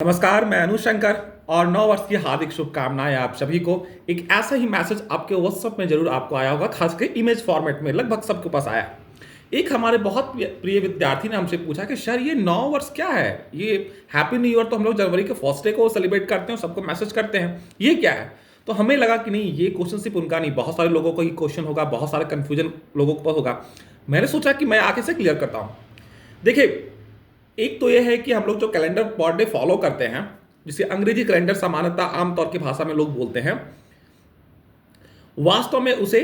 नमस्कार, मैं अनुज शंकर और नव वर्ष की हार्दिक शुभकामनाएं आप सभी को। एक ऐसा ही मैसेज आपके व्हाट्सएप में जरूर आपको आया होगा, खासकर इमेज फॉर्मेट में लगभग सबके पास आया। एक हमारे बहुत प्रिय विद्यार्थी ने हमसे पूछा कि सर ये नव वर्ष क्या है? ये हैप्पी न्यू ईयर तो हम लोग जनवरी के फर्स्ट डे को सेलिब्रेट करते हैं, सबको मैसेज करते हैं, ये क्या है? तो हमें लगा कि नहीं, ये क्वेश्चन सिर्फ उनका नहीं, बहुत सारे लोगों को ही क्वेश्चन होगा, बहुत सारे कन्फ्यूजन लोगों को होगा। मैंने सोचा कि मैं आके से क्लियर करता हूँ। देखिए, एक तो यह है कि हम लोग जो कैलेंडर पर डे फॉलो करते हैं, जिसे अंग्रेजी कैलेंडर सामान्यतः आमतौर की भाषा में लोग बोलते हैं, वास्तव में उसे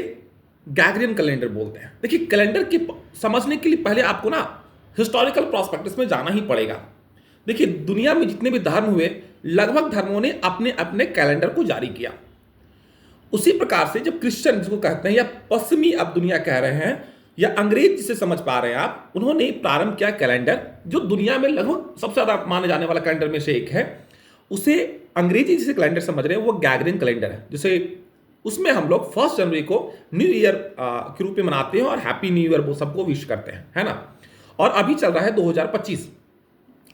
गैग्रियन कैलेंडर बोलते हैं। देखिए, कैलेंडर की समझने के लिए पहले आपको ना हिस्टोरिकल प्रोस्पेक्टिव में जाना ही पड़ेगा। देखिए, दुनिया में जितने भी धर्म हुए, लगभग धर्मों ने अपने अपने कैलेंडर को जारी किया। उसी प्रकार से जब क्रिश्चियन जिसको कहते हैं, या पश्चिमी अब दुनिया कह रहे हैं, या अंग्रेज जिसे समझ पा रहे हैं आप, उन्होंने प्रारंभ किया कैलेंडर, जो दुनिया में लगभग सबसे ज्यादा माने जाने वाला कैलेंडर में से एक है। उसे अंग्रेजी जिसे कैलेंडर समझ रहे हैं वो गैग्रियन कैलेंडर है, जिसे उसमें हम लोग 1 जनवरी को न्यू ईयर के रूप में मनाते हैं और हैप्पी न्यू ईयर वो सबको विश करते हैं, है ना। और अभी चल रहा है 2025।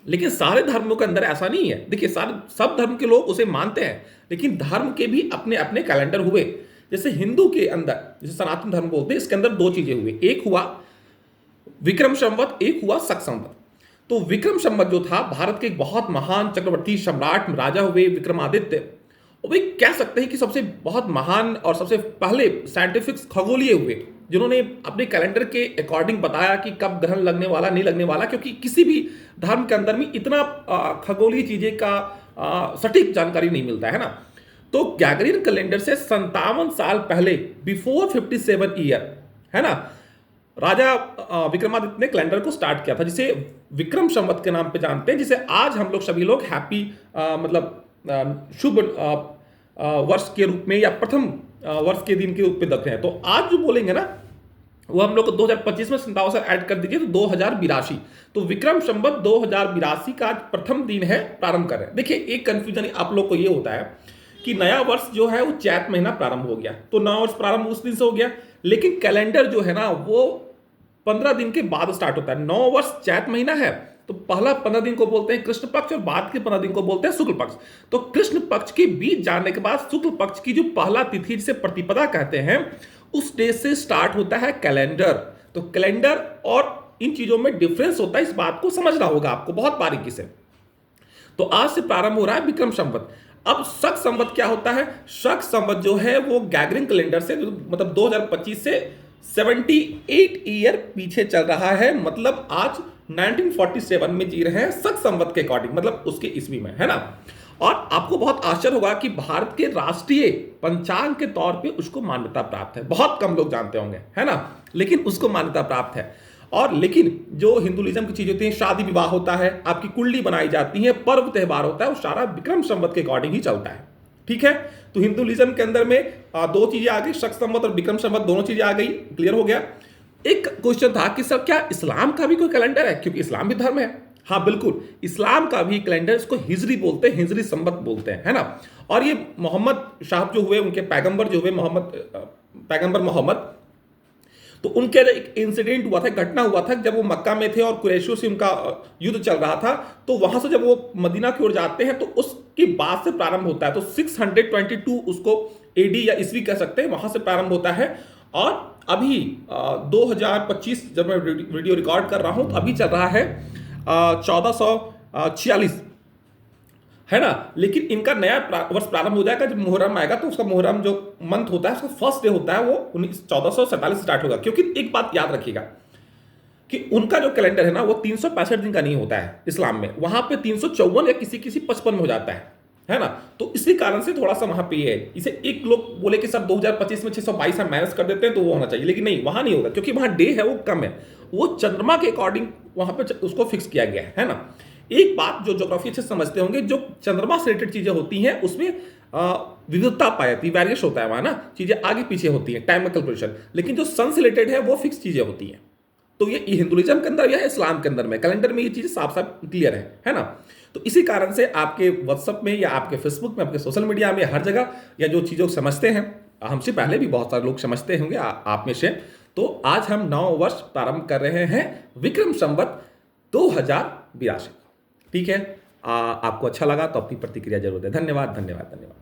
लेकिन सारे धर्मों के अंदर ऐसा नहीं है। देखिए, सारे सब धर्म के लोग उसे मानते हैं, लेकिन धर्म के भी अपने अपने कैलेंडर हुए। जैसे हिंदू के अंदर, जैसे सनातन धर्म बोलते हैं, इसके अंदर 2 चीजें हुई, एक हुआ विक्रम संवत, एक हुआ शक संवत। तो विक्रम संवत जो था, भारत के एक बहुत महान चक्रवर्ती सम्राट राजा हुए विक्रमादित्य, वे कह सकते हैं कि सबसे बहुत महान और सबसे पहले साइंटिफिक खगोलीय हुए, जिन्होंने अपने कैलेंडर के अकॉर्डिंग बताया कि कब ग्रहण लगने वाला नहीं लगने वाला, क्योंकि किसी भी धर्म के अंदर में इतना खगोलीय चीजें का सटीक जानकारी नहीं मिलता है ना। तो गैग्रियन कैलेंडर से 57 साल पहले, बिफोर 57 ईयर, है ना, राजा विक्रमादित्य ने कैलेंडर को स्टार्ट किया था, जिसे विक्रम संवत के नाम पे जानते हैं, जिसे आज हम लोग सभी लोग हैप्पी शुभ वर्ष के रूप में या प्रथम वर्ष के दिन के रूप में देख रहे हैं। तो आज जो बोलेंगे ना, वो हम लोग को 2025 में 57 से ऐड कर दीजिए तो 2082। तो विक्रम संवत 2082 का आज प्रथम दिन है, प्रारंभ कर रहे हैं। देखिए, एक कंफ्यूजन आप लोग को ये होता है कि नया वर्ष जो है वो चैत महीना प्रारंभ हो गया, तो नया वर्ष प्रारंभ उस दिन से हो गया, लेकिन कैलेंडर जो है ना वो 15 दिन के बाद स्टार्ट होता है। 9 वर्ष चैत महीना है, तो पहला 15 दिन को बोलते हैं कृष्ण पक्ष और बाद के 15 दिन को बोलते हैं शुक्ल पक्ष। तो कृष्ण पक्ष के बीच जाने के बाद शुक्ल पक्ष की जो पहला तिथि, जिसे प्रतिपदा कहते हैं, उस डे से स्टार्ट होता है कैलेंडर। तो कैलेंडर और इन चीजों में डिफरेंस होता है, इस बात को समझना होगा आपको बहुत बारीकी से। तो आज से प्रारंभ हो रहा है विक्रम संवत। अब शक संवत क्या होता है? शक संवत जो है वो गैग्रियन कैलेंडर से, मतलब 2025 से 78 ईयर पीछे चल रहा है। मतलब आज 1947 में जी रहे हैं शक संवत के अकॉर्डिंग, मतलब उसके ईस्वी में, है ना। और आपको बहुत आश्चर्य होगा कि भारत के राष्ट्रीय पंचांग के तौर पे उसको मान्यता प्राप्त है। बहुत कम लोग जानते होंगे, है ना, लेकिन उसको मान्यता प्राप्त है। और लेकिन जो हिंदुइज्म की चीजें होती हैं, शादी विवाह होता है, आपकी कुंडली बनाई जाती है, पर्व त्यौहार होता है, वो सारा विक्रम संवत के अकॉर्डिंग ही चलता है। ठीक है, तो हिंदुइज्म के अंदर में 2 चीजें आ गई, शक संवत और विक्रम संवत, दोनों चीजें आ गई, क्लियर हो गया। एक क्वेश्चन था कि सर क्या इस्लाम का भी कोई कैलेंडर है, क्योंकि इस्लाम भी धर्म है। हाँ बिल्कुल, इस्लाम का भी कैलेंडर, इसको हिजरी बोलते हैं, हिजरी संवत बोलते हैं, है ना। और ये मोहम्मद साहब जो हुए, उनके पैगंबर जो हुए, पैगंबर मोहम्मद, तो उनके एक इंसिडेंट हुआ था, घटना हुआ था, जब वो मक्का में थे और कुरैशियों से उनका युद्ध चल रहा था। तो वहां से जब वो मदीना की ओर जाते हैं, तो उसके बाद से प्रारंभ होता है। तो 622 उसको एडी या ईस्वी कह सकते हैं, वहां से प्रारंभ होता है। और अभी 2025 जब मैं वीडियो रिकॉर्ड कर रहा हूं, तो अभी चल रहा है 1446, है ना। लेकिन इनका नया वर्ष प्रारंभ हो जाएगा जब मुहर्रम आएगा। तो उसका मुहर्रम जो मंथ होता है, उसका फर्स्ट डे होता है, वो 1447 से स्टार्ट होगा। क्योंकि एक बात याद रखिएगा कि उनका जो कैलेंडर है ना, वो 365 दिन का नहीं होता है इस्लाम में, वहां पे 354 या किसी 55 में हो जाता है ना। तो इसी कारण से थोड़ा सा वहां पे है। इसे एक लोग बोले कि सर 2025 में 622 हम माइनस कर देते हैं तो वो होना चाहिए, लेकिन नहीं, वहां नहीं होगा, क्योंकि वहां डे है वो कम है, वो चंद्रमा के अकॉर्डिंग वहां पे उसको फिक्स किया गया है ना। एक बात जो ज्योग्राफी अच्छे समझते होंगे, जो चंद्रमा से रिलेटेड चीजें होती हैं उसमें विविधता पाई जाती है, वेरिएशन होता है वहां ना, चीजें आगे पीछे होती हैं, टाइम कैलकुलेशन। लेकिन जो सन से रिलेटेड है वो फिक्स चीजें होती हैं। तो ये हिंदुइज्म के अंदर या इस्लाम के अंदर में कैलेंडर में ये चीजें साफ साफ क्लियर है ना। तो इसी कारण से आपके व्हाट्सएप में या आपके फेसबुक में, आपके सोशल मीडिया में, हर जगह या जो चीजों को समझते हैं, हमसे पहले भी बहुत सारे लोग समझते होंगे आप में से। तो आज हम 9 वर्ष प्रारंभ कर रहे हैं विक्रम संवत 2082। ठीक है, आपको अच्छा लगा तो अपनी प्रतिक्रिया जरूर दें। धन्यवाद, धन्यवाद, धन्यवाद।